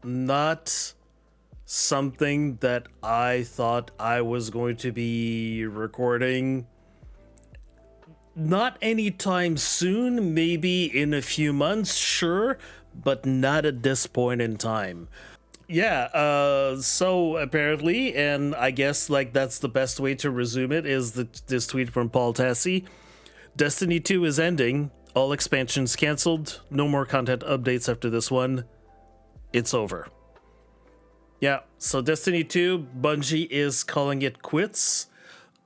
not something that I thought I was going to be recording. Not anytime soon, maybe in a few months, sure, but not at this point in time. Yeah, so apparently, and I guess like that's the best way to resume it, is this tweet from Paul Tassi. Destiny 2 is ending. All expansions canceled. No more content updates after this one. It's over. Yeah, so Destiny 2, Bungie is calling it quits.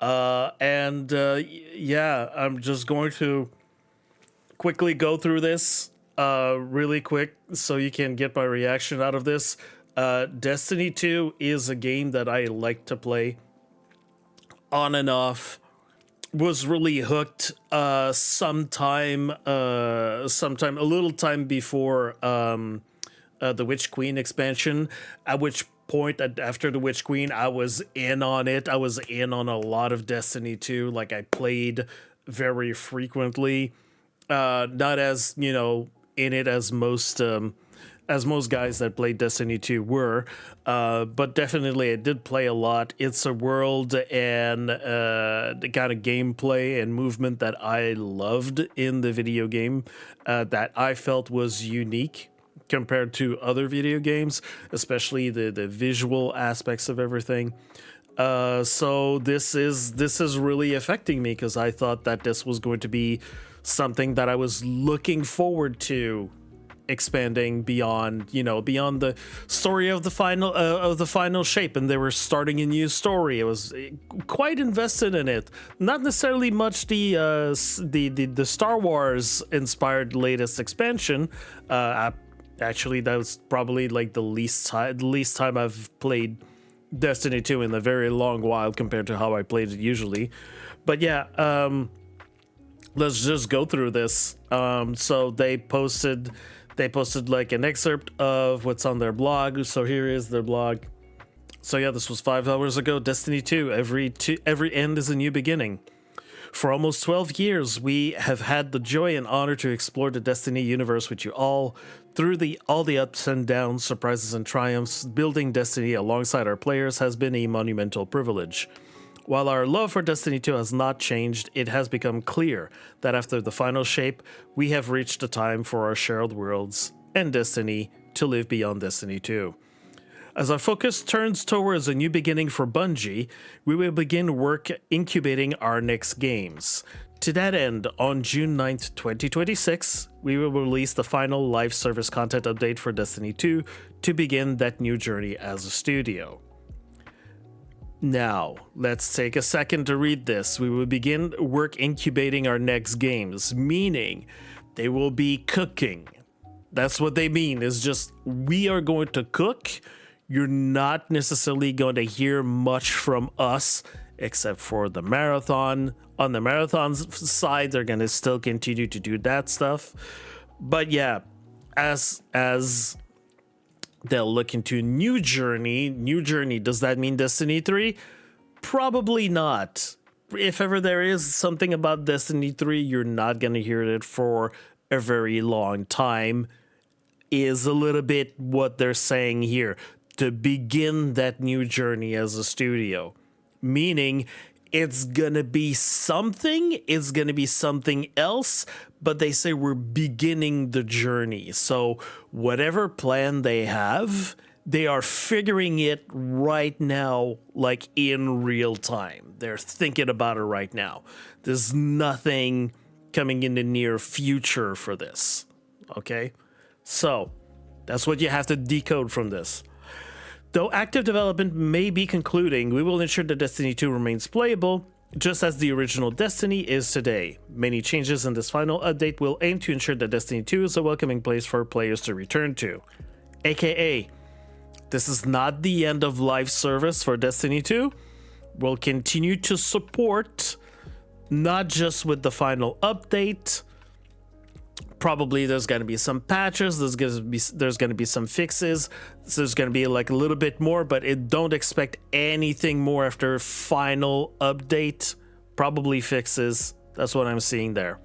Yeah, I'm just going to quickly go through this really quick so you can get my reaction out of this. Destiny 2 is a game that I like to play on and off. Was really hooked sometime a little time before the Witch Queen expansion, at which point after the Witch Queen I was in on it. I was in on a lot of Destiny 2. Like, I played very frequently, not as in it as most guys that played Destiny 2 were, but definitely I did play a lot. It's a world and the kind of gameplay and movement that I loved in the video game, that I felt was unique compared to other video games, especially the visual aspects of everything. So this is really affecting me, because I thought that this was going to be something that I was looking forward to expanding beyond the story of the final shape, and they were starting a new story. I was quite invested in it. Not necessarily much the Star Wars inspired latest expansion. Actually, that was probably like the least time I've played Destiny 2 in a very long while compared to how I played it usually. But yeah, let's just go through this. So they posted like an excerpt of what's on their blog. So here is their blog. So yeah, this was 5 hours ago. Destiny 2, every end is a new beginning. For almost 12 years, we have had the joy and honor to explore the Destiny universe with you all. Through all the ups and downs, surprises and triumphs, building Destiny alongside our players has been a monumental privilege. While our love for Destiny 2 has not changed, it has become clear that after the final shape, we have reached the time for our shared worlds and Destiny to live beyond Destiny 2. As our focus turns towards a new beginning for Bungie, we will begin work incubating our next games. To that end, on June 9th, 2026, we will release the final live service content update for Destiny 2 to begin that new journey as a studio. Now, let's take a second to read this. We will begin work incubating our next games, meaning they will be cooking. That's what they mean, is just we are going to cook. You're not necessarily going to hear much from us, except for the marathon. On the marathon side, they're going to still continue to do that stuff. But yeah, as they'll look into new journey, does that mean Destiny 3? Probably not. If ever there is something about Destiny 3, you're not going to hear it for a very long time, is a little bit what they're saying here. To begin that new journey as a studio. Meaning, it's gonna be something else, but they say we're beginning the journey. So whatever plan they have, they are figuring it right now, like in real time. They're thinking about it right now. There's nothing coming in the near future for this. Okay? So that's what you have to decode from this. Though active development may be concluding, we will ensure that Destiny 2 remains playable, just as the original Destiny is today. Many changes in this final update will aim to ensure that Destiny 2 is a welcoming place for players to return to. AKA, this is not the end of live service for Destiny 2. We'll continue to support, not just with the final update. Probably there's going to be some patches, there's going to be some fixes, so there's going to be like a little bit more, but don't expect anything more after final update. Probably fixes. That's what I'm seeing there.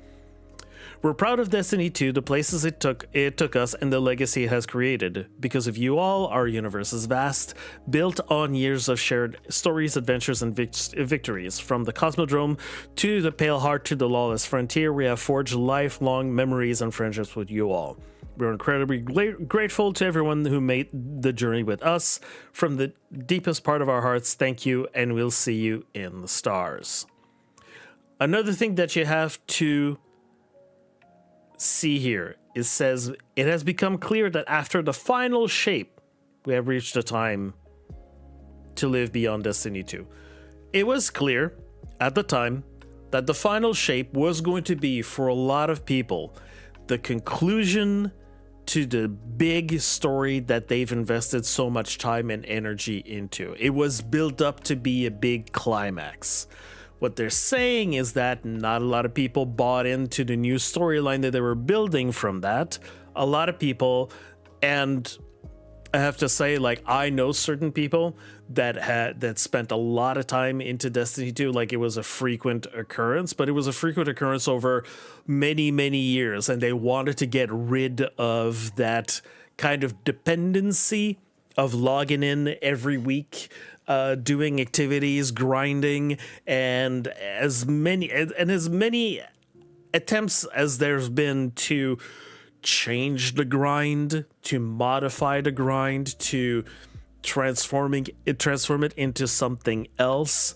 We're proud of Destiny 2, the places it took us, and the legacy it has created. Because of you all, our universe is vast, built on years of shared stories, adventures, and victories. From the Cosmodrome to the Pale Heart to the Lawless Frontier, we have forged lifelong memories and friendships with you all. We're incredibly grateful to everyone who made the journey with us. From the deepest part of our hearts, thank you, and we'll see you in the stars. Another thing that you have to see here, it says, it has become clear that after the final shape, we have reached a time to live beyond Destiny 2. It was clear at the time that the final shape was going to be, for a lot of people, the conclusion to the big story that they've invested so much time and energy into. It was built up to be a big climax. What they're saying is that not a lot of people bought into the new storyline that they were building from that. A lot of people, and I have to say, like, I know certain people that spent a lot of time into Destiny 2, like it was a frequent occurrence, but it was a frequent occurrence over many, many years, and they wanted to get rid of that kind of dependency of logging in every week, doing activities, grinding, and as many attempts as there's been to change the grind, to modify the grind, to transform it into something else,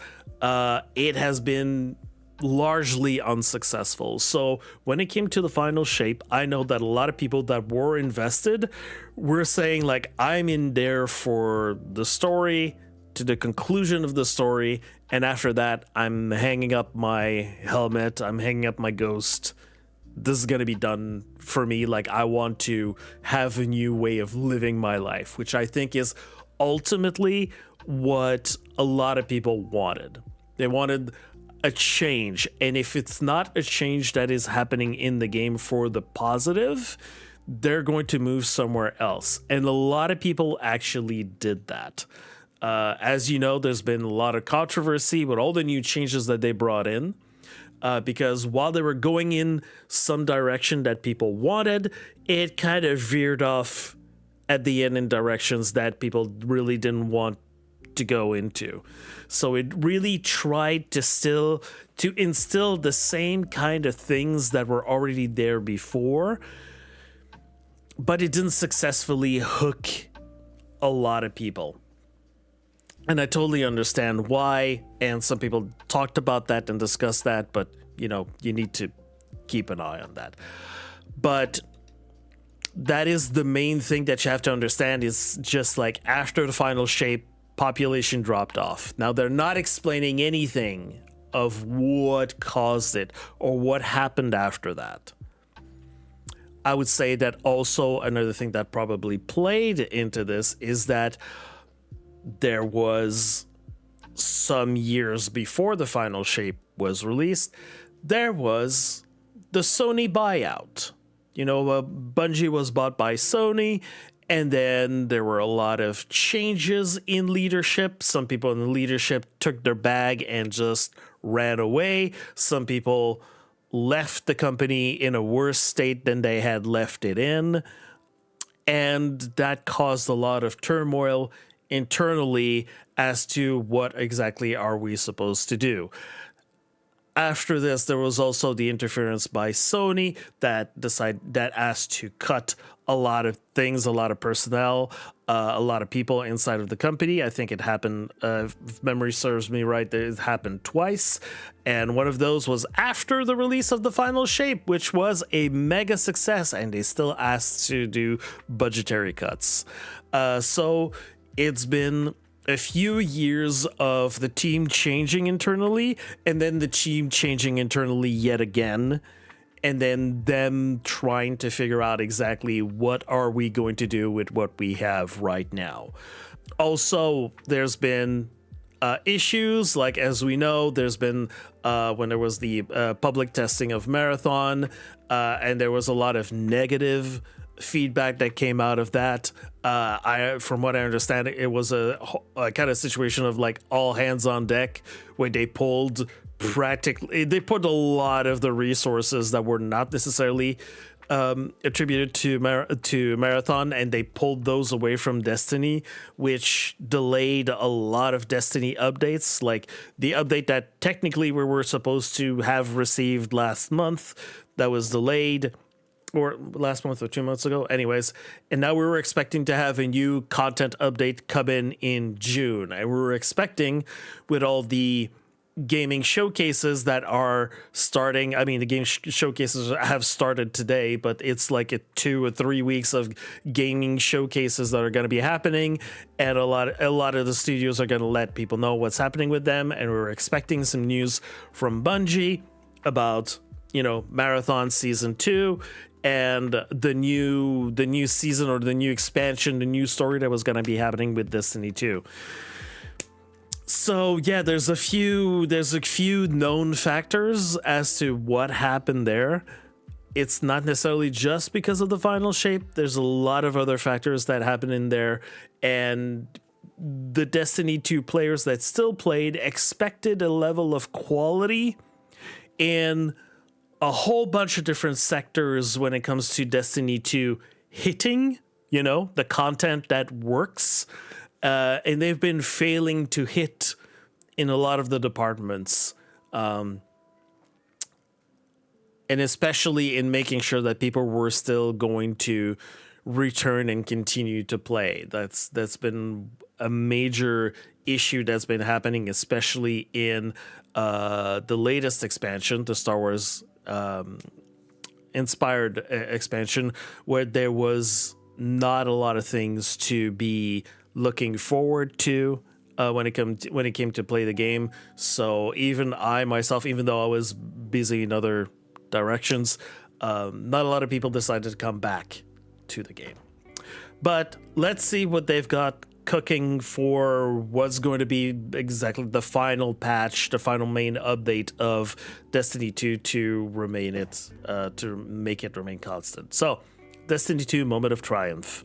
it has been largely unsuccessful. So when it came to the final shape, I know that a lot of people that were invested were saying, like, I'm in there for the story, to the conclusion of the story, and after that I'm hanging up my helmet, I'm hanging up my ghost. This is going to be done for me. Like, I want to have a new way of living my life, which I think is ultimately what a lot of people wanted. They wanted a change, and if it's not a change that is happening in the game for the positive, they're going to move somewhere else. And a lot of people actually did that. As you know, there's been a lot of controversy with all the new changes that they brought in. Because while they were going in some direction that people wanted, it kind of veered off at the end in directions that people really didn't want to go into. So it really tried to instill the same kind of things that were already there before, but it didn't successfully hook a lot of people. And I totally understand why, and some people talked about that and discussed that, but, you know, you need to keep an eye on that. But that is the main thing that you have to understand, is just like after the final shape, population dropped off. Now, they're not explaining anything of what caused it or what happened after that. I would say that also another thing that probably played into this is that there was some years before the final shape was released, there was the Sony buyout. You know, Bungie was bought by Sony, and then there were a lot of changes in leadership. Some people in the leadership took their bag and just ran away. Some people left the company in a worse state than they had left it in. And that caused a lot of turmoil internally as to what exactly are we supposed to do. After this, there was also the interference by Sony that asked to cut a lot of things, a lot of personnel, a lot of people inside of the company. I think it happened, if memory serves me right, it happened twice. And one of those was after the release of the final shape, which was a mega success, and they still asked to do budgetary cuts. So it's been a few years of the team changing internally, and then the team changing internally yet again, and then them trying to figure out exactly what are we going to do with what we have right now. Also, there's been issues, like, as we know, there's been when there was the public testing of Marathon, and there was a lot of negative feedback that came out of that. From what I understand, it was a kind of situation of like all hands on deck, where they pulled practically, they put a lot of the resources that were not necessarily attributed to Marathon, and they pulled those away from Destiny, which delayed a lot of Destiny updates. Like the update that technically we were supposed to have received last month, that was delayed, or last month or 2 months ago. Anyways, and now we were expecting to have a new content update come in June, and we were expecting, with all the gaming showcases that are starting. I mean, the game showcases have started today, but it's like 2 or 3 weeks of gaming showcases that are going to be happening, and a lot of the studios are going to let people know what's happening with them. And we're expecting some news from Bungie about, you know, Marathon Season 2 and the new season, or the new expansion, the new story that was going to be happening with Destiny 2. So yeah, there's a few known factors as to what happened there. It's not necessarily just because of the final shape. There's a lot of other factors that happen in there, and the Destiny 2 players that still played expected a level of quality in a whole bunch of different sectors when it comes to Destiny 2 hitting, you know, the content that works. And they've been failing to hit in a lot of the departments, and especially in making sure that people were still going to return and continue to play. That's been a major issue that's been happening, especially in the latest expansion, the Star Wars inspired expansion, where there was not a lot of things to be looking forward to when it came to play the game. So even I myself, even though I was busy in other directions, not a lot of people decided to come back to the game. But let's see what they've got cooking for what's going to be exactly the final patch, the final main update of Destiny 2 to make it remain constant. So, Destiny 2 Moment of Triumph.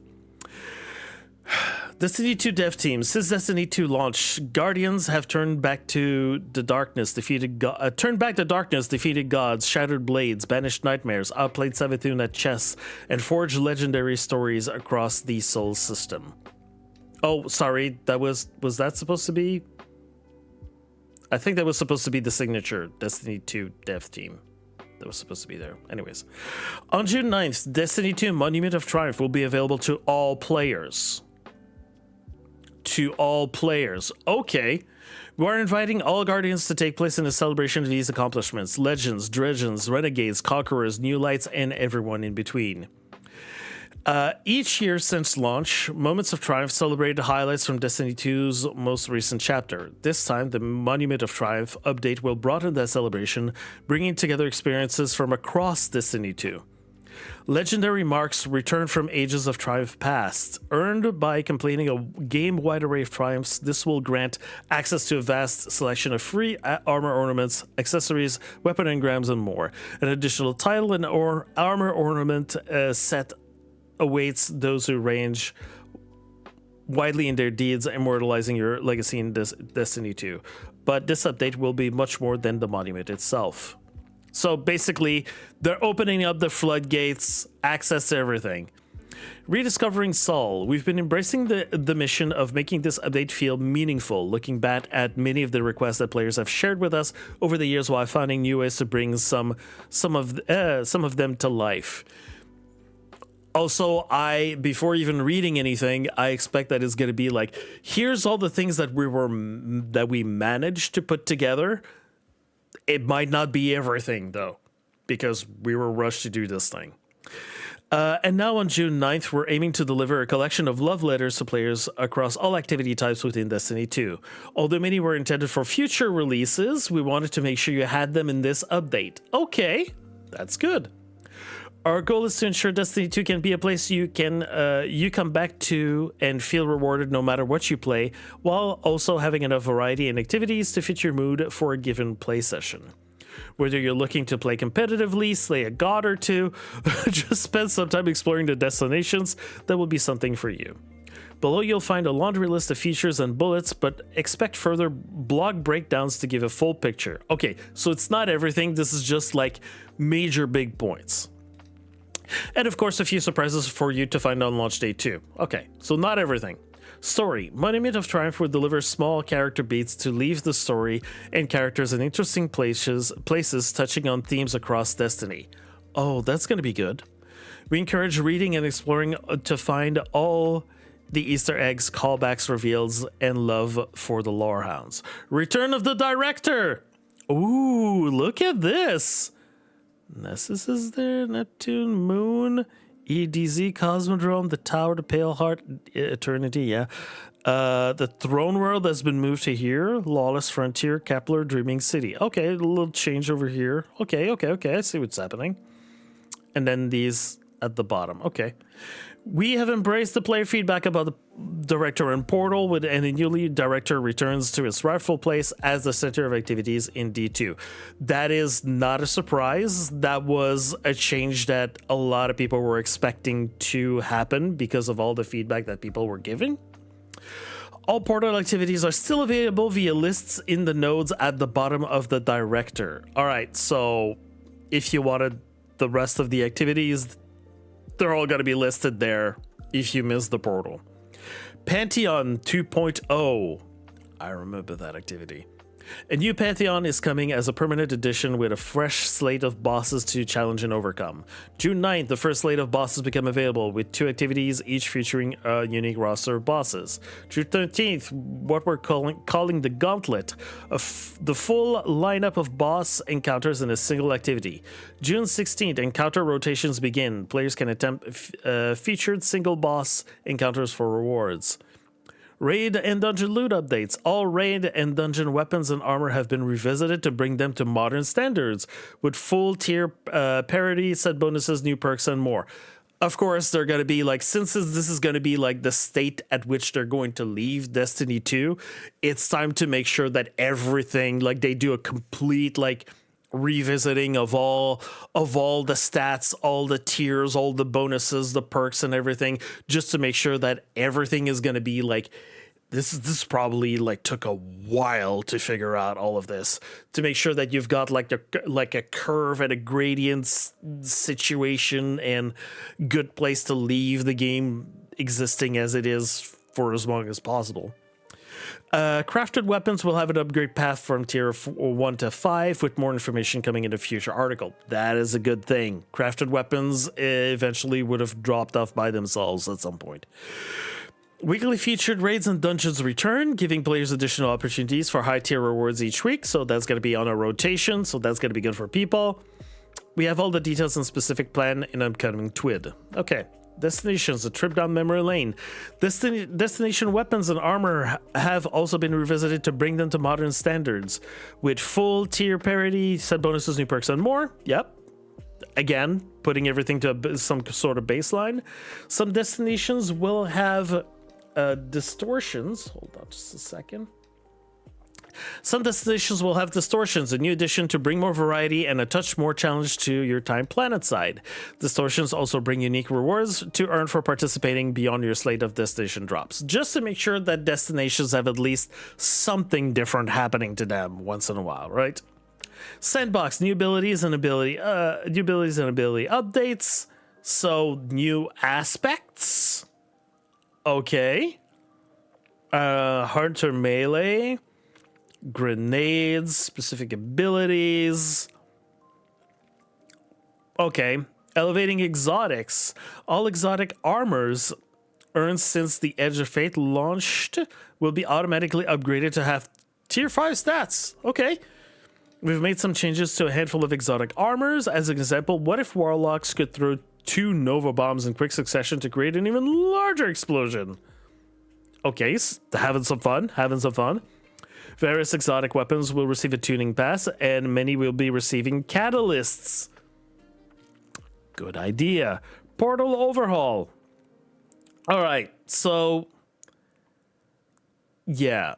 Destiny 2 dev team. Since Destiny 2 launch, Guardians have turned back the darkness, defeated gods, shattered blades, banished nightmares, outplayed Savathûn at chess, and forged legendary stories across the Soul system. Oh, sorry, was that supposed to be? I think that was supposed to be the signature Destiny 2 dev team. That was supposed to be there. Anyways, on June 9th, Destiny 2 Monument of Triumph will be available to all players. Okay. We're inviting all Guardians to take place in a celebration of these accomplishments. Legends, Dredgens, Renegades, Conquerors, New Lights, and everyone in between. Each year since launch, Moments of Triumph celebrated highlights from Destiny 2's most recent chapter. This time, the Monument of Triumph update will broaden that celebration, bringing together experiences from across Destiny 2. Legendary marks return from Ages of Triumph past. Earned by completing a game-wide array of triumphs, this will grant access to a vast selection of free armor ornaments, accessories, weapon engrams, and more. An additional title and armor ornament set awaits those who range widely in their deeds, immortalizing your legacy in Destiny 2. But this update will be much more than the monument itself. So basically, they're opening up the floodgates, access to everything. Rediscovering Saul. We've been embracing the mission of making this update feel meaningful, looking back at many of the requests that players have shared with us over the years while finding new ways to bring some of them to life. Also, before even reading anything, I expect that it's going to be like, here's all the things that we managed to put together. It might not be everything, though, because we were rushed to do this thing. And now on June 9th, we're aiming to deliver a collection of love letters to players across all activity types within Destiny 2. Although many were intended for future releases, we wanted to make sure you had them in this update. Okay, that's good. Our goal is to ensure Destiny 2 can be a place you come back to and feel rewarded no matter what you play, while also having enough variety and activities to fit your mood for a given play session. Whether you're looking to play competitively, slay a god or two, just spend some time exploring the destinations, that will be something for you. Below you'll find a laundry list of features and bullets, but expect further blog breakdowns to give a full picture. Okay, so it's not everything. This is just like major big points. And of course, a few surprises for you to find on launch day 2. Okay, so not everything. Story. Monument of Triumph will deliver small character beats to leave the story and characters in interesting places touching on themes across Destiny. Oh, that's going to be good. We encourage reading and exploring to find all the Easter eggs, callbacks, reveals, and love for the lorehounds. Return of the Director! Ooh, look at this! Nessus is there, Neptune, Moon, EDZ, Cosmodrome, the Tower, the Pale Heart, Eternity, yeah. The Throne World has been moved to here. Lawless Frontier, Kepler, Dreaming City. Okay, a little change over here. Okay, I see what's happening. And then these at the bottom. Okay. We have embraced the player feedback about the Director and Portal, and the newly Director returns to its rightful place as the center of activities in D2. That is not a surprise. That was a change that a lot of people were expecting to happen because of all the feedback that people were giving. All Portal activities are still available via lists in the nodes at the bottom of the Director. All right, so if you wanted the rest of the activities, they're all going to be listed there if you miss the Portal. Pantheon 2.0. I remember that activity. A new Pantheon is coming as a permanent addition with a fresh slate of bosses to challenge and overcome. June 9th, the first slate of bosses become available with 2 activities, each featuring a unique roster of bosses. June 13th, what we're calling the Gauntlet, the full lineup of boss encounters in a single activity. June 16th, encounter rotations begin. Players can attempt featured single boss encounters for rewards. Raid and dungeon loot updates. All raid and dungeon weapons and armor have been revisited to bring them to modern standards, with full tier parity, set bonuses, new perks, and more. Of course, they're going to be like, since this is going to be like the state at which they're going to leave Destiny 2, it's time to make sure that everything, like they do a complete like revisiting of all the stats, all the tiers, all the bonuses, the perks and everything, just to make sure that everything is going to be like this probably like took a while to figure out all of this, to make sure that you've got like a curve and a gradient situation and good place to leave the game existing as it is for as long as possible. Crafted weapons will have an upgrade path from tier 1 to 5, with more information coming in a future article. That is a good thing. Crafted weapons eventually would have dropped off by themselves at some point. Weekly featured raids and dungeons return, giving players additional opportunities for high tier rewards each week. So that's going to be on a rotation. So that's going to be good for people. We have all the details and specific plan in upcoming TWID. Okay. Destinations, a trip down memory lane. Destination weapons and armor have also been revisited to bring them to modern standards, with full tier parity, set bonuses, new perks, and more. Yep. Again, putting everything to some sort of baseline. Some destinations will have distortions. Hold on just a second. Some destinations will have distortions, a new addition to bring more variety and a touch more challenge to your time planet side. Distortions also bring unique rewards to earn for participating beyond your slate of destination drops, just to make sure that destinations have at least something different happening to them once in a while, right? Sandbox, new abilities and ability updates. So new aspects. Okay. Hunter melee. Grenades, specific abilities. Okay. Elevating exotics. All exotic armors earned since the Edge of Fate launched will be automatically upgraded to have tier 5 stats. Okay. We've made some changes to a handful of exotic armors. As an example, what if warlocks could throw 2 Nova bombs in quick succession to create an even larger explosion? Okay, having some fun. Various exotic weapons will receive a tuning pass, and many will be receiving catalysts. Good idea. Portal overhaul. All right, so yeah.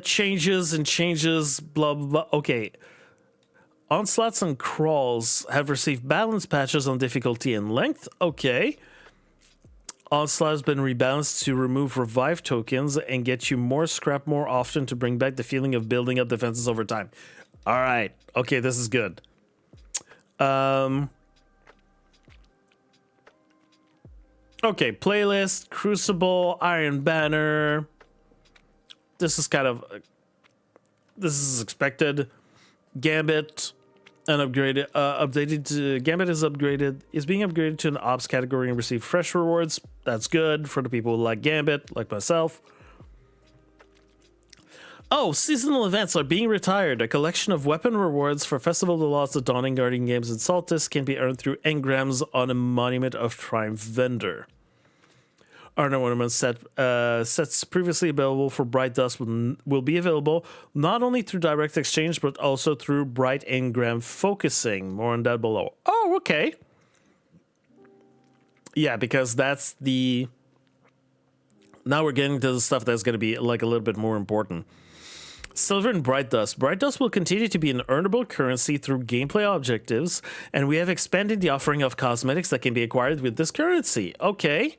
Changes, blah, blah, blah. Okay. Onslaughts and crawls have received balance patches on difficulty and length. Okay. Onslaught has been rebalanced to remove revive tokens and get you more scrap more often to bring back the feeling of building up defenses over time. All right. Okay, this is good. Okay, playlist, Crucible, Iron Banner. This is kind of... this is expected. Gambit, an upgraded, updated to... Gambit is being upgraded to an ops category and received fresh rewards. That's good for the people who like Gambit, like myself. Oh, seasonal events are being retired. A collection of weapon rewards for Festival of the Lost, the Dawning Guardian Games, and Saltis can be earned through engrams on a Monument of Triumph vendor. Armor ornament sets previously available for Bright Dust will be available not only through direct exchange, but also through Bright Engram focusing. More on that below. Oh, okay. Yeah, because that's the... Now we're getting to the stuff that's going to be like a little bit more important. Silver and Bright Dust. Bright Dust will continue to be an earnable currency through gameplay objectives, and we have expanded the offering of cosmetics that can be acquired with this currency. Okay.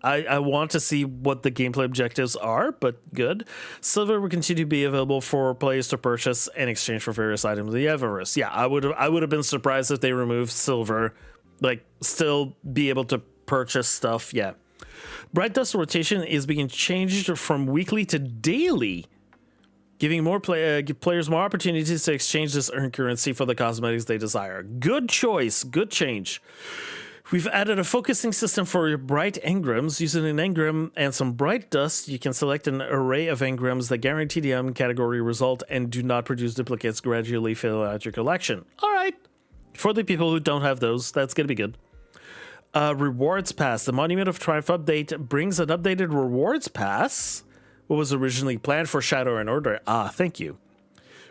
I want to see what the gameplay objectives are, but good. Silver will continue to be available for players to purchase in exchange for various items in the Everest. Yeah, I would have been surprised if they removed silver. Like, still be able to purchase stuff, yeah. Bright Dust rotation is being changed from weekly to daily, giving more players more opportunities to exchange this earned currency for the cosmetics they desire. Good choice, good change. We've added a focusing system for your bright engrams. Using an engram and some bright dust, you can select an array of engrams that guarantee the category result and do not produce duplicates, gradually fill out your collection. All right. For the people who don't have those, that's going to be good. Rewards Pass. The Monument of Triumph update brings an updated Rewards Pass. What was originally planned for Shadow and Order. Ah, thank you.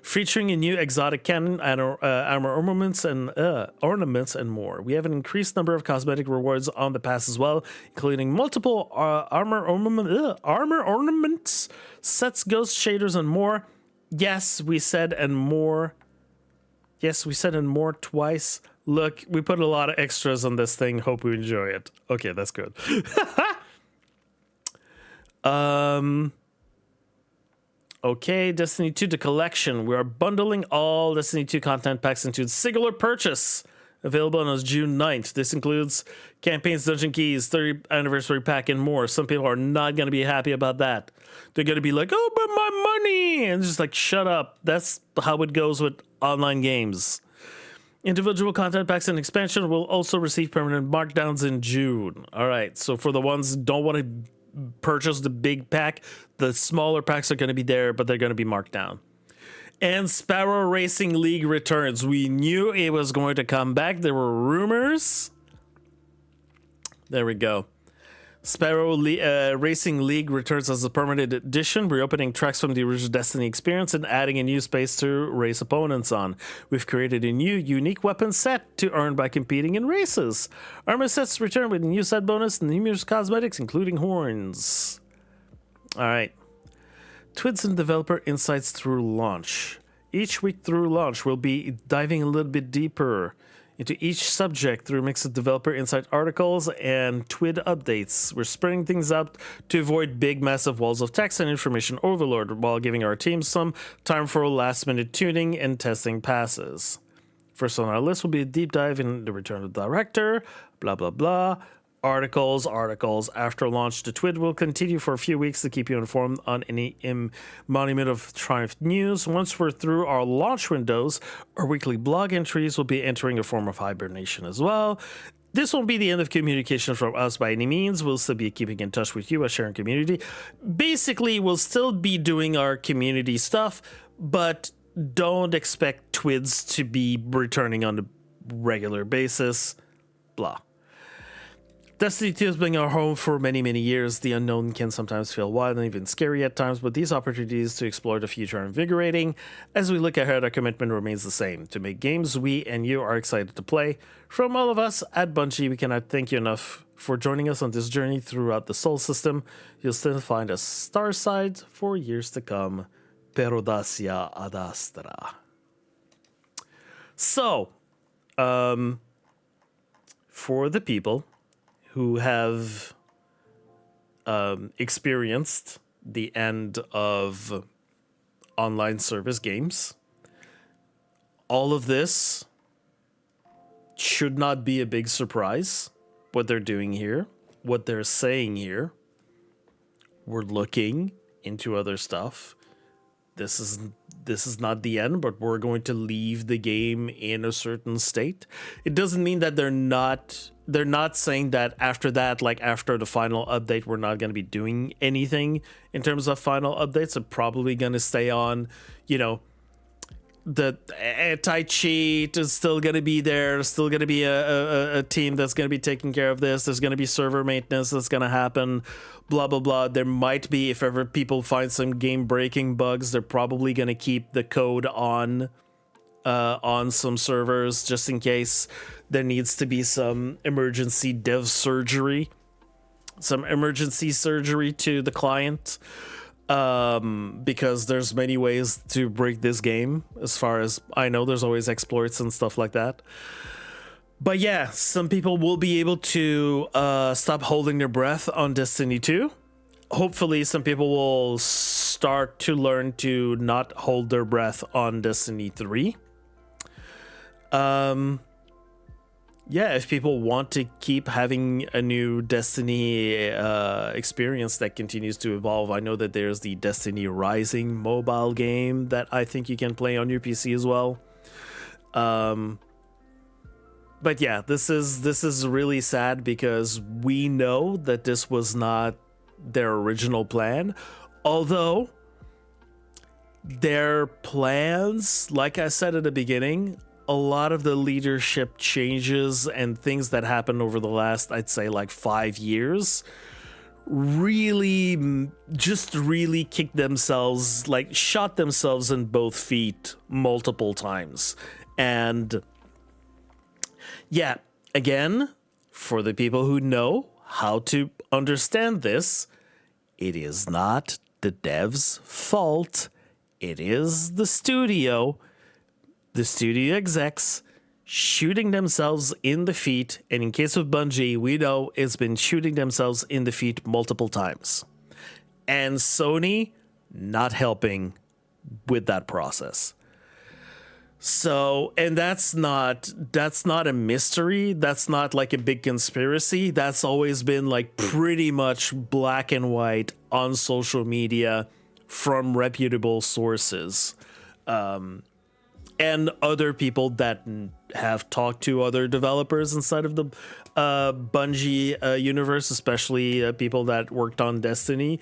Featuring a new exotic cannon, armor ornaments, and more. We have an increased number of cosmetic rewards on the pass as well, including multiple armor ornaments, sets, ghost shaders, and more. Yes, we said and more. Yes, we said and more twice. Look, we put a lot of extras on this thing. Hope you enjoy it. Okay, that's good. Okay, Destiny 2, the collection. We are bundling all Destiny 2 content packs into a singular purchase. Available on June 9th. This includes campaigns, dungeon keys, 30th anniversary pack, and more. Some people are not going to be happy about that. They're going to be like, oh, but my money! And just like, shut up. That's how it goes with online games. Individual content packs and expansion will also receive permanent markdowns in June. All right, so for the ones who don't want to purchase the big pack, the smaller packs are going to be there, but they're going to be marked down. And Sparrow Racing League returns. We knew it was going to come back. There were rumors. There we go. Sparrow Racing League returns as a permanent edition, reopening tracks from the original Destiny experience and adding a new space to race opponents on. We've created a new unique weapon set to earn by competing in races. Armor sets return with a new set bonus and numerous cosmetics, including horns. All right. 2's and developer insights through launch. Each week through launch, we'll be diving a little bit deeper into each subject through a mix of developer insight articles and TWID updates. We're spreading things out to avoid big, massive walls of text and information overload while giving our team some time for last-minute tuning and testing passes. First on our list will be a deep dive in the return of the director, blah, blah, blah. Articles. After launch, the TWID will continue for a few weeks to keep you informed on any Monument of Triumph news. Once we're through our launch windows, our weekly blog entries will be entering a form of hibernation as well. This won't be the end of communication from us by any means. We'll still be keeping in touch with you as sharing community. Basically, we'll still be doing our community stuff, but don't expect TWIDs to be returning on a regular basis. Blah. Destiny 2 has been our home for many, many years. The unknown can sometimes feel wild and even scary at times, but these opportunities to explore the future are invigorating. As we look ahead, our commitment remains the same, to make games we and you are excited to play. From all of us at Bungie, we cannot thank you enough for joining us on this journey throughout the Sol system. You'll still find us Starside for years to come. Pero dacia ad astra. So, for the people who have experienced the end of online service games, all of this should not be a big surprise. What they're doing here, what they're saying here. We're looking into other stuff. This is not the end, but we're going to leave the game in a certain state. It doesn't mean that they're not saying that after that, like after the final update, we're not going to be doing anything in terms of final updates. They're probably going to stay on, the anti-cheat is still going to be there. There's still going to be a team that's going to be taking care of this. There's going to be server maintenance that's going to happen, blah, blah, blah. There might be, if ever people find some game-breaking bugs, they're probably going to keep the code on some servers just in case there needs to be some emergency dev surgery, some emergency surgery to the client. Because there's many ways to break this game. As far as I know, there's always exploits and stuff like that. But yeah, some people will be able to stop holding their breath on Destiny 2. Hopefully, some people will start to learn to not hold their breath on Destiny 3. Yeah, if people want to keep having a new Destiny experience that continues to evolve, I know that there's the Destiny Rising mobile game that I think you can play on your PC as well. But yeah, this is really sad because we know that this was not their original plan. Although their plans, like I said at the beginning, a lot of the leadership changes and things that happened over the last, I'd say, like 5 years, really kicked themselves, like shot themselves in both feet multiple times. And yeah, again, for the people who know how to understand this, it is not the dev's fault. It is the studio execs shooting themselves in the feet, and in case of Bungie, we know it's been shooting themselves in the feet multiple times. And Sony not helping with that process. So, and that's not a mystery. That's not like a big conspiracy. That's always been like pretty much black and white on social media from reputable sources. And other people that have talked to other developers inside of the Bungie universe, especially people that worked on Destiny,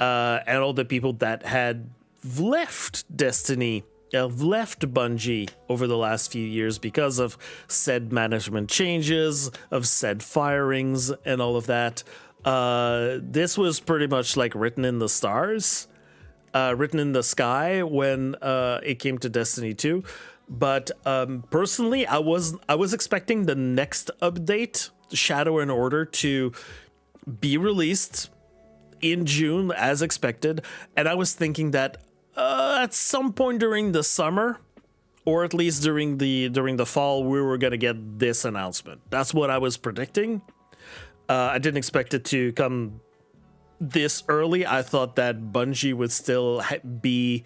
and all the people that had left Destiny, left Bungie over the last few years because of said management changes, of said firings, and all of that. This was pretty much like written in the stars. Written in the sky when it came to Destiny 2. But personally, I was expecting the next update, Shadow and Order, to be released in June as expected. And I was thinking that at some point during the summer, or at least during the fall, we were going to get this announcement. That's what I was predicting. I didn't expect it to come this early. I thought that Bungie would still be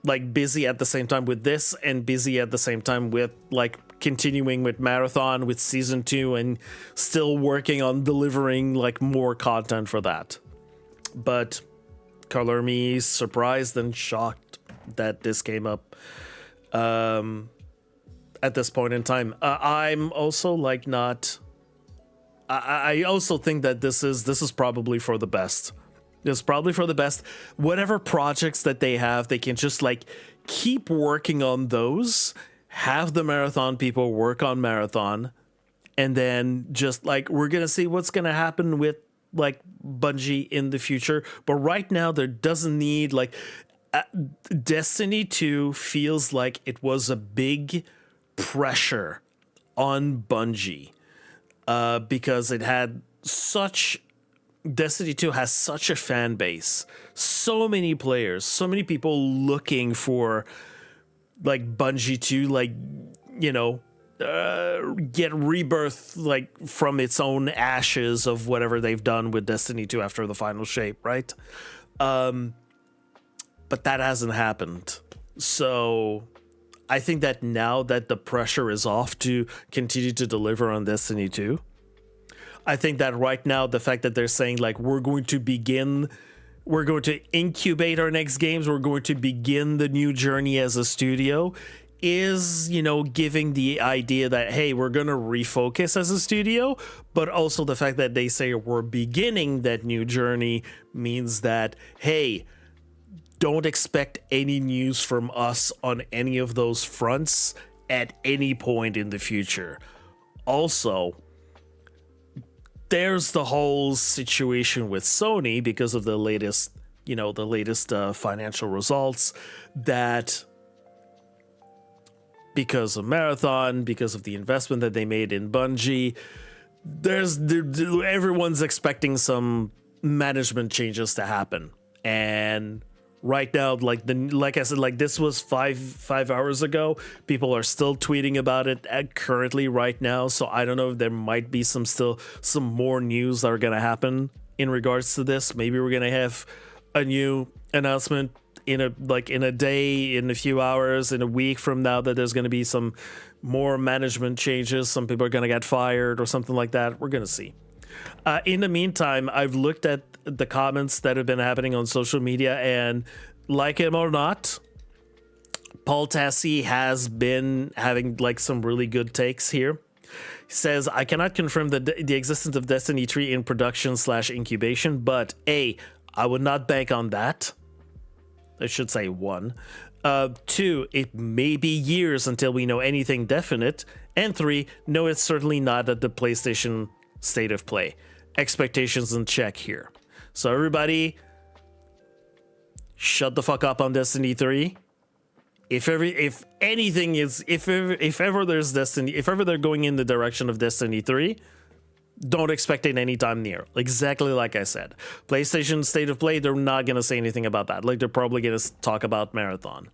like busy at the same time with this, and busy at the same time with like continuing with Marathon, with season 2, and still working on delivering like more content for that. But color me surprised and shocked that this came up at this point in time. I'm also like not. I also think that this is probably for the best. It's probably for the best. Whatever projects that they have, they can just like keep working on those, have the Marathon people work on Marathon, and then just like we're going to see what's going to happen with like Bungie in the future. But right now there doesn't need like Destiny 2 feels like it was a big pressure on Bungie. Because it had Destiny 2 has such a fan base, so many players, so many people looking for like Bungie to like get rebirth like from its own ashes of whatever they've done with Destiny 2 after the final shape, right? But that hasn't happened. So I think that now that the pressure is off to continue to deliver on Destiny 2, I think that right now the fact that they're saying like we're going to incubate our next games, we're going to begin the new journey as a studio, is, giving the idea that, hey, we're going to refocus as a studio, but also the fact that they say we're beginning that new journey means that, hey, don't expect any news from us on any of those fronts at any point in the future. Also, there's the whole situation with Sony because of the latest financial results, that because of Marathon, because of the investment that they made in Bungie, everyone's expecting some management changes to happen. And right now, like I said, like this was five hours ago. People are still tweeting about it currently right now. So I don't know if there might be some more news that are gonna happen in regards to this. Maybe we're gonna have a new announcement in a day, in a few hours, in a week from now, that there's gonna be some more management changes. Some people are gonna get fired or something like that. We're gonna see. In the meantime, I've looked at the comments that have been happening on social media, and like him or not, Paul Tassi has been having like some really good takes here. He says, I cannot confirm the existence of Destiny 3 in production / incubation, but A, I would not bank on that. I should say 1. 2, it may be years until we know anything definite. And 3, no, it's certainly not at the PlayStation State of Play. Expectations in check here. So everybody, shut the fuck up on Destiny 3. If ever there's Destiny, if ever they're going in the direction of Destiny 3, don't expect it anytime near. Exactly like I said. PlayStation State of Play, they're not going to say anything about that. Like, they're probably going to talk about Marathon.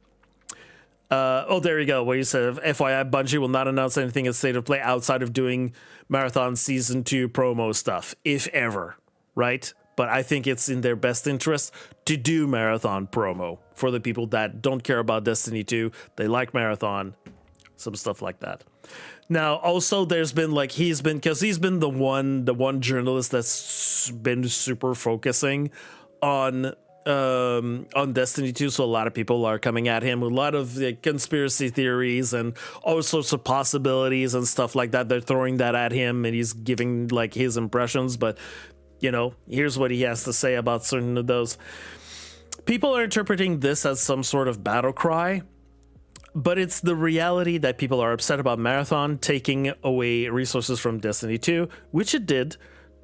There you go. Where you said, FYI, Bungie will not announce anything at State of Play outside of doing Marathon Season 2 promo stuff, if ever, right? But I think it's in their best interest to do Marathon promo for the people that don't care about Destiny 2. They like Marathon, some stuff like that. Now, also, there's been he's been the one journalist that's been super focusing on Destiny 2, so a lot of people are coming at him with a lot of conspiracy theories and all sorts of possibilities and stuff like that. They're throwing that at him, and he's giving his impressions, but here's what he has to say about certain of those. People are interpreting this as some sort of battle cry, but it's the reality that people are upset about Marathon taking away resources from Destiny 2, which it did,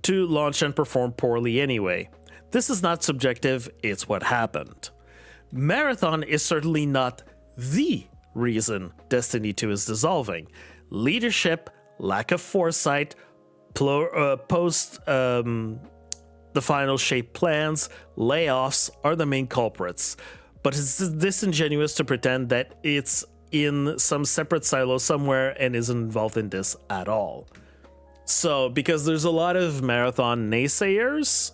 to launch and perform poorly anyway. This is not subjective, it's what happened. Marathon is certainly not the reason Destiny 2 is dissolving. Leadership, lack of foresight, post the final shape plans, layoffs are the main culprits. But it's disingenuous to pretend that it's in some separate silo somewhere and isn't involved in this at all. So, because there's a lot of Marathon naysayers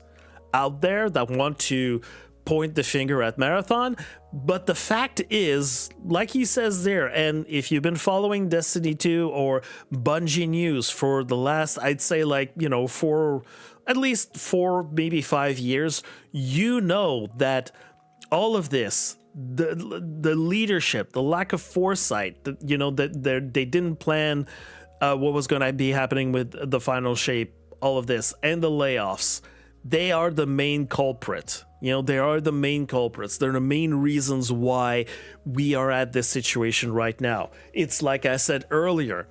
out there that want to point the finger at Marathon, but the fact is, like he says there, and if you've been following Destiny 2 or Bungie news for the last, I'd say at least 4, maybe 5 years, that all of this, the leadership, the lack of foresight, that they didn't plan what was going to be happening with the final shape, all of this, and the layoffs, they are the main culprit. They are the main culprits. They're the main reasons why we are at this situation right now. It's like I said earlier,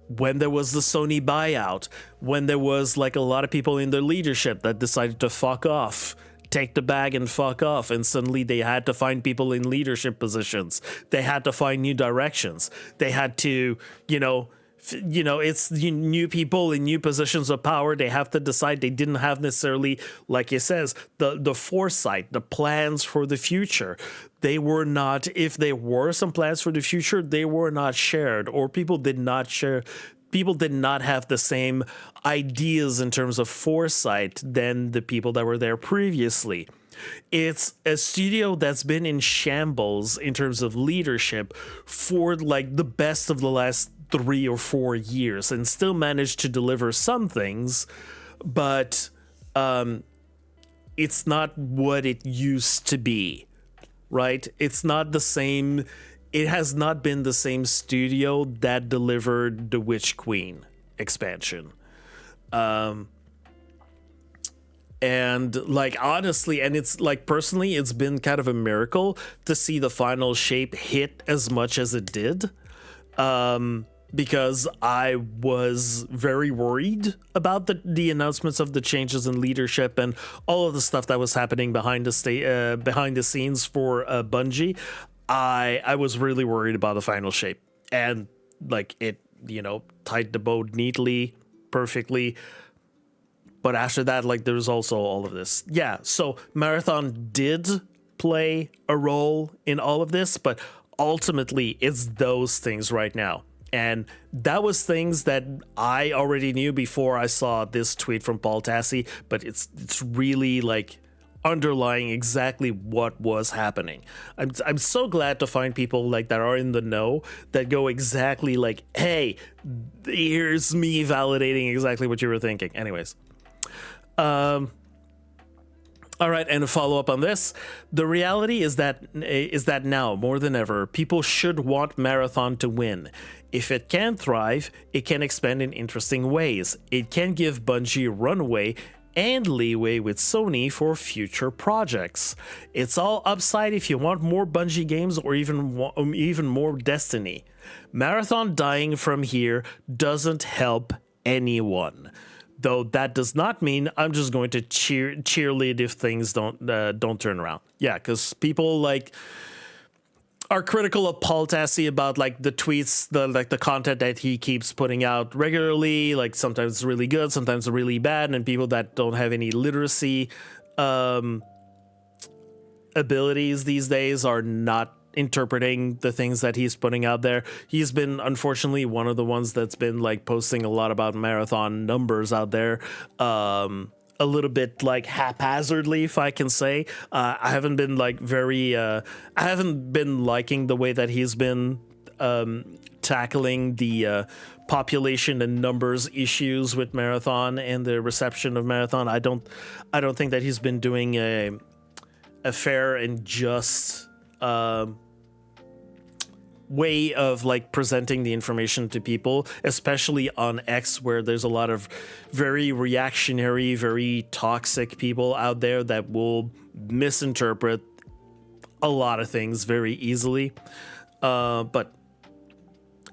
when there was the Sony buyout, when there was a lot of people in their leadership that decided to fuck off, take the bag and fuck off, and suddenly they had to find people in leadership positions. They had to find new directions. They had to, it's new people in new positions of power. They have to decide. They didn't have necessarily, like it says, the foresight, the plans for the future. They were not, if there were some plans for the future, they were not shared, or people did not share. People did not have the same ideas in terms of foresight than the people that were there previously. It's a studio that's been in shambles in terms of leadership for like the best of the last 3 or 4 years, and still managed to deliver some things, but it's not what it used to be, right? It's not the same. It has not been the same studio that delivered the Witch Queen expansion. And like, honestly, and it's like, personally, it's been kind of a miracle to see the final shape hit as much as it did. Because I was very worried about the announcements of the changes in leadership and all of the stuff that was happening behind the scenes for Bungie. I was really worried about the final shape, and like it, tied the boat neatly, perfectly. But after that, like, there's also all of this. Yeah, so Marathon did play a role in all of this, but ultimately it's those things right now. And that was things that I already knew before I saw this tweet from Paul Tassi, but it's really like underlying exactly what was happening. I'm so glad to find people like that are in the know, that go exactly like, hey, here's me validating exactly what you were thinking. Anyways. All right, and a follow-up on this. The reality is that now, more than ever, people should want Marathon to win. If it can thrive, it can expand in interesting ways. It can give Bungie runway and leeway with Sony for future projects. It's all upside if you want more Bungie games or even more Destiny. Marathon dying from here doesn't help anyone. Though that does not mean I'm just going to cheerlead if things don't turn around. Yeah, because people like are critical of Paul Tassi about like the tweets, the content that he keeps putting out regularly. Like sometimes it's really good, sometimes it's really bad, and people that don't have any literacy abilities these days are not interpreting the things that he's putting out there. He's been, unfortunately, one of the ones that's been like posting a lot about Marathon numbers out there, a little bit like haphazardly, if I can say. I haven't been like I haven't been liking the way that he's been tackling the population and numbers issues with Marathon and the reception of Marathon. I don't think that he's been doing a fair and just way of like presenting the information to people, especially on X, where there's a lot of very reactionary, very toxic people out there that will misinterpret a lot of things very easily. But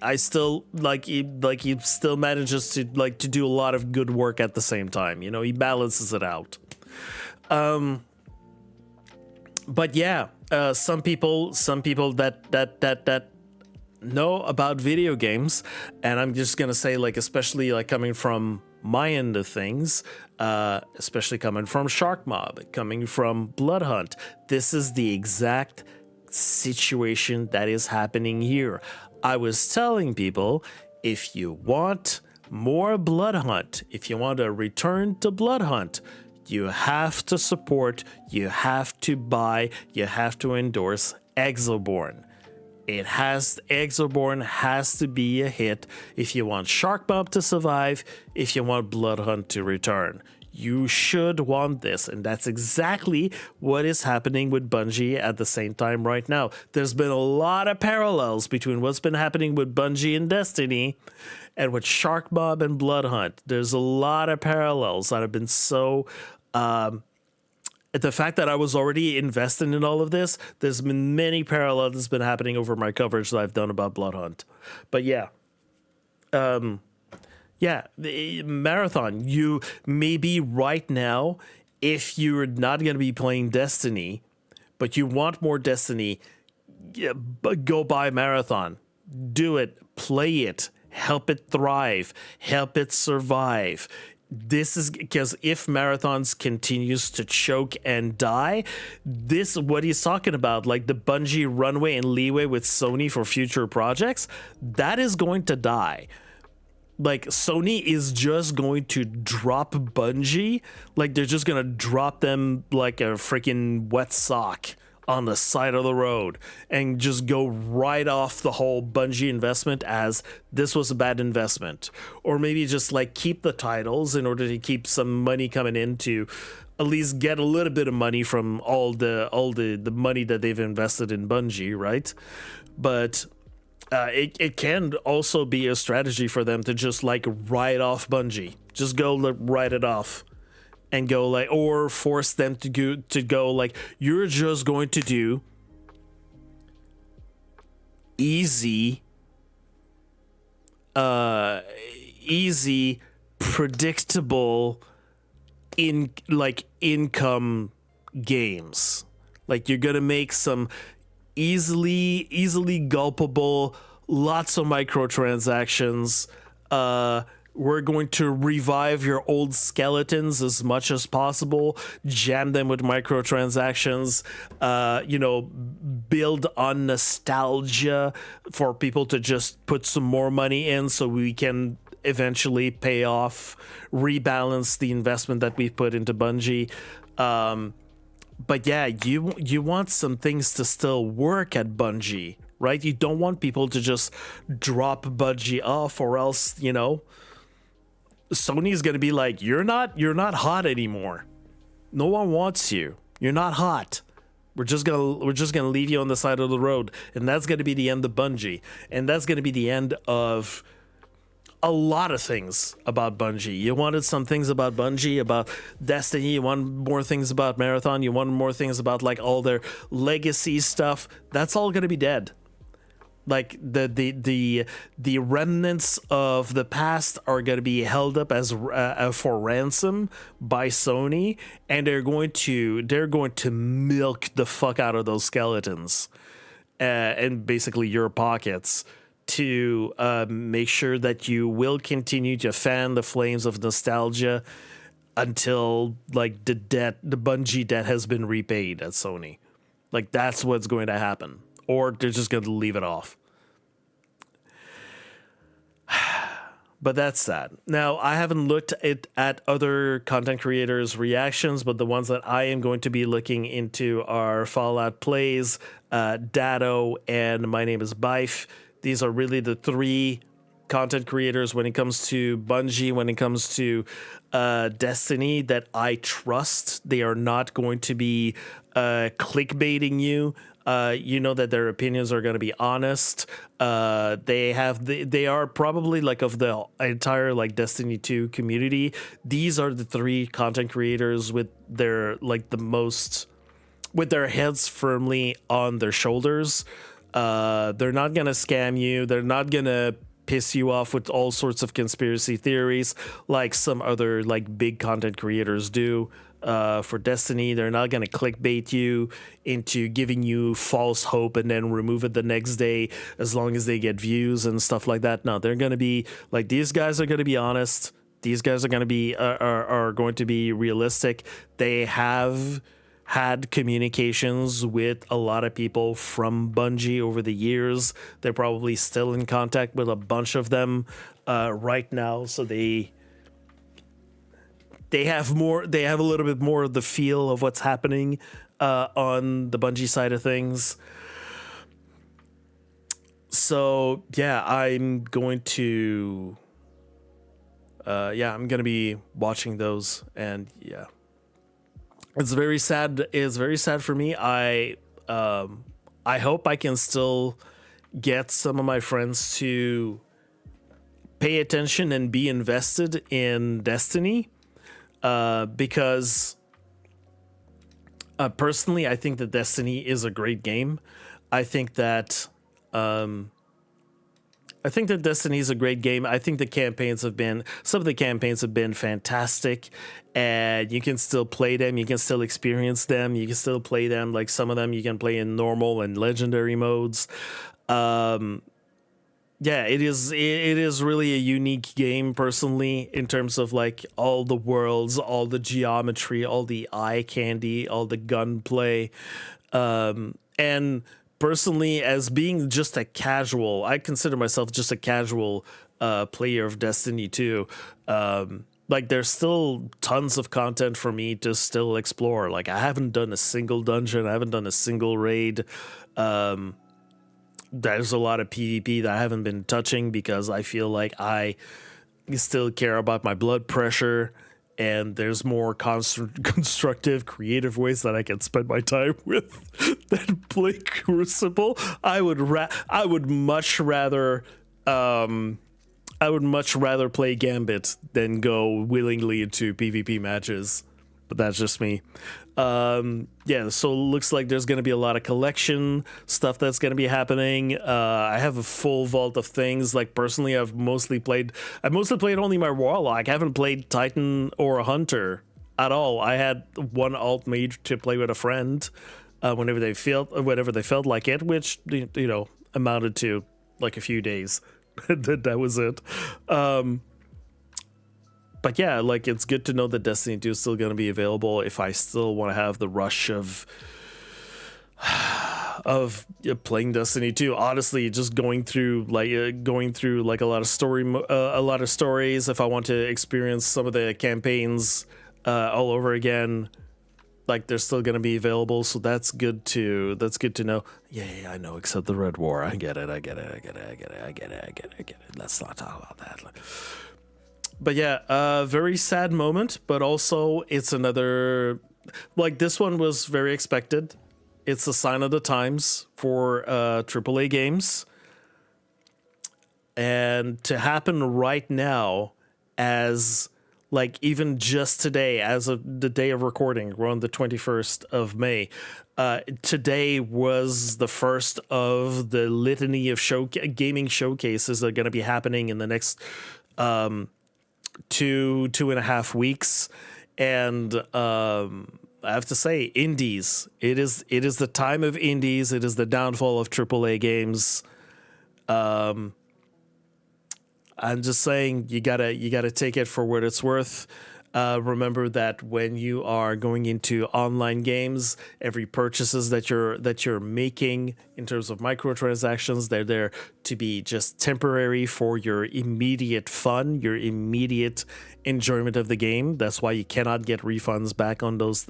I still he still manages to to do a lot of good work at the same time. He balances it out. But yeah, some people that know about video games, and I'm just gonna say, like, especially like coming from my end of things, especially coming from Shark Mob, coming from Blood Hunt, this is the exact situation that is happening here. I was telling people, if you want more Blood Hunt, if you want a return to Blood Hunt, you have to support, you have to buy, you have to endorse Exoborn. Exoborn has to be a hit if you want Shark Mob to survive, if you want Blood Hunt to return. You should want this, and that's exactly what is happening with Bungie at the same time right now. There's been a lot of parallels between what's been happening with Bungie and Destiny and with Shark Mob and Blood Hunt. There's a lot of parallels that have been so... the fact that I was already invested in all of this, there's been many parallels that's been happening over my coverage that I've done about Blood Hunt. But yeah. The Marathon, you maybe right now, if you're not going to be playing Destiny, but you want more Destiny, but go buy Marathon. Do it. Play it. help it thrive, help it survive. This is because if Marathons continues to choke and die, this what he's talking about, like the Bungie runway and leeway with Sony for future projects, that is going to die. Like Sony is just going to drop Bungie, like they're just gonna drop them like a freaking wet sock on the side of the road and just go right off the whole Bungie investment as this was a bad investment. Or maybe just like keep the titles in order to keep some money coming in to at least get a little bit of money from all the money that they've invested in Bungie, right? But it can also be a strategy for them to just like write off Bungie. Just go write it off. And go like, or force them to go like, you're just going to do easy, predictable income games. Like you're gonna make some easily gulpable, lots of microtransactions. We're going to revive your old skeletons as much as possible, jam them with microtransactions, build on nostalgia for people to just put some more money in so we can eventually pay off, rebalance the investment that we put into Bungie. But yeah, you want some things to still work at Bungie, right? You don't want people to just drop Bungie off, or else, Sony's gonna be like, you're not hot anymore. No one wants you. You're not hot. We're just gonna leave you on the side of the road, and that's gonna be the end of Bungie, and that's gonna be the end of a lot of things about Bungie. You wanted some things about Bungie, about Destiny. You want more things about Marathon. You want more things about like all their legacy stuff. That's all gonna be dead. Like the remnants of the past are going to be held up as for ransom by Sony, and they're going to milk the fuck out of those skeletons and basically your pockets to make sure that you will continue to fan the flames of nostalgia until like the Bungie debt has been repaid at Sony. Like that's what's going to happen. Or they're just going to leave it off. But that's sad. Now, I haven't looked at other content creators' reactions, but the ones that I am going to be looking into are Fallout Plays, Datto, and My Name is Bife. These are really the three content creators when it comes to Bungie, when it comes to Destiny, that I trust. They are not going to be clickbaiting you. That their opinions are going to be honest. They are probably like of the entire like Destiny 2 community. These are the three content creators with their like the most, with their heads firmly on their shoulders. They're not going to scam you. They're not going to piss you off with all sorts of conspiracy theories like some other like big content creators do. For Destiny, they're not going to clickbait you into giving you false hope and then remove it the next day as long as they get views and stuff like that. No, they're going to be like, these guys are going to be honest. These guys are going to be are going to be realistic. They have had communications with a lot of people from Bungie over the years. They're probably still in contact with a bunch of them right now, so they have a little bit more of the feel of what's happening on the Bungie side of things. So yeah, I'm going to be watching those, and yeah, it's very sad. It's very sad for me. I hope I can still get some of my friends to pay attention and be invested in Destiny. Because personally, I think that Destiny is a great game. I think that Destiny is a great game. I think some of the campaigns have been fantastic, and you can still play them. You can still experience them. You can still play them. Like some of them you can play in normal and legendary modes. Yeah, it is really a unique game personally in terms of like all the worlds, all the geometry, all the eye candy, all the gunplay. And personally, as being just a casual, I consider myself just a casual player of Destiny 2. Like there's still tons of content for me to still explore. Like I haven't done a single dungeon, I haven't done a single raid. There's a lot of PvP that I haven't been touching because I feel like I still care about my blood pressure, and there's more constructive, creative ways that I can spend my time with than play Crucible. I would much rather play Gambit than go willingly into PvP matches. But that's just me. Yeah, so it looks like there's going to be a lot of collection stuff that's going to be happening. I have a full vault of things. Like personally, I've mostly played only my Warlock. I haven't played Titan or a Hunter at all. I had one alt mage to play with a friend whenever they felt like it, which amounted to like a few days. That was it. But yeah, like it's good to know that Destiny 2 is still going to be available if I still want to have the rush of playing Destiny 2. Honestly, just going through like a lot of stories. If I want to experience some of the campaigns all over again, like they're still going to be available. So that's good to know. Yeah, I know. Except the Red War, I get it. Let's not talk about that. But yeah, very sad moment, but also it's another, like this one was very expected. It's a sign of the times for AAA games. And to happen right now, as like even just today, as of the day of recording, we're on the 21st of May. Today was the first of the litany of gaming showcases that are going to be happening in the next 2.5 weeks, and I have to say, indies. It is the time of indies. It is the downfall of AAA games. I'm just saying, you gotta take it for what it's worth. Remember that when you are going into online games, every purchases that you're making in terms of microtransactions, they're there to be just temporary for your immediate fun, your immediate enjoyment of the game. That's why you cannot get refunds back on those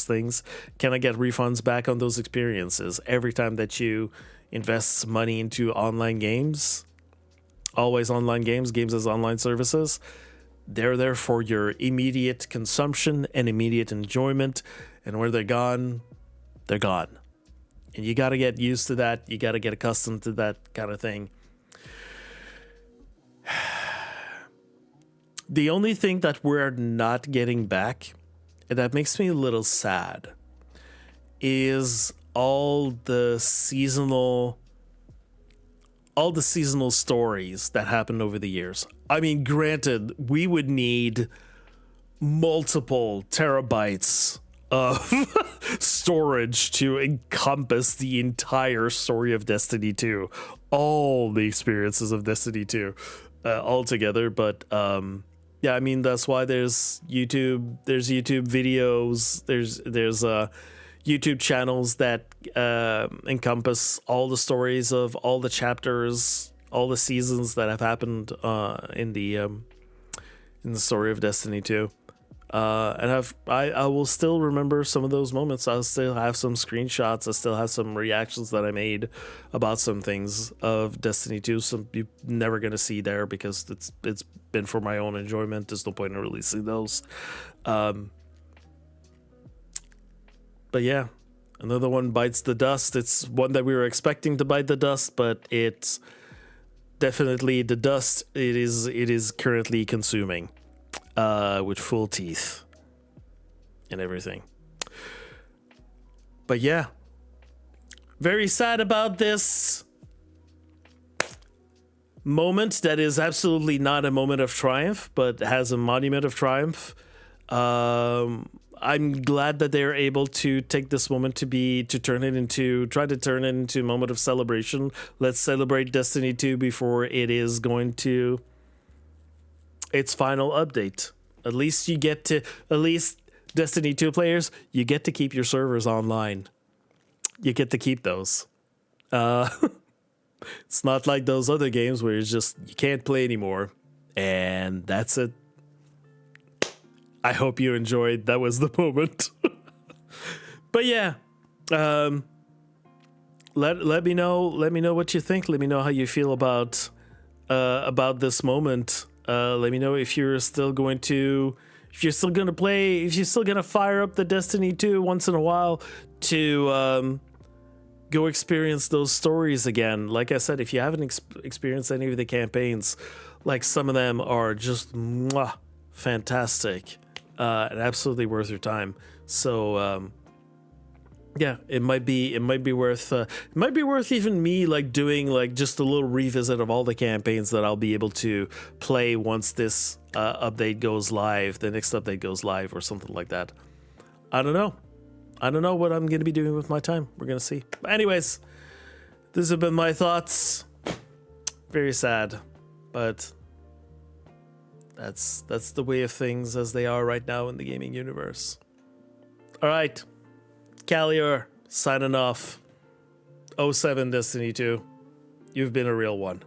things. Cannot get refunds back on those experiences. Every time that you invest money into online games, always online games as online services, they're there for your immediate consumption and immediate enjoyment. And where they're gone, they're gone. And you got to get used to that. You got to get accustomed to that kind of thing. The only thing that we're not getting back, and that makes me a little sad, is all the seasonal stories that happened over the years. I mean, granted, we would need multiple terabytes of storage to encompass the entire story of Destiny 2, all the experiences of Destiny 2 all together. But yeah, I mean, that's why there's YouTube videos, there's YouTube channels that encompass all the stories of all the chapters, all the seasons that have happened in the story of Destiny 2. And I will still remember some of those moments. I'll still have some screenshots. I still have some reactions that I made about some things of Destiny 2. Some you're never gonna see there because it's been for my own enjoyment. There's no point in releasing those. But yeah, another one bites the dust. It's one that we were expecting to bite the dust, but it's definitely the dust. It is currently consuming with full teeth and everything. But yeah, very sad about this moment that is absolutely not a moment of triumph, but has a monument of triumph. I'm glad that they're able to take this moment try to turn it into a moment of celebration. Let's celebrate Destiny 2 before it is going to its final update. At least Destiny 2 players, you get to keep your servers online. You get to keep those. It's not like those other games where it's just you can't play anymore, and that's it. I hope you enjoyed. That was the moment. But yeah, let me know what you think. Let me know how you feel about this moment. Let me know if you're still going to play, if you're still gonna fire up the Destiny 2 once in a while to go experience those stories again. Like I said, if you haven't experienced any of the campaigns, like some of them are just fantastic. And absolutely worth your time. So yeah, it might be worth even me like doing like just a little revisit of all the campaigns that I'll be able to play once this update goes live, the next update goes live, or something like that. I don't know what I'm gonna be doing with my time. We're gonna see. But anyways, these have been my thoughts. Very sad, but that's the way of things as they are right now in the gaming universe. All right, Khalior signing off. 07 Destiny 2. You've been a real one.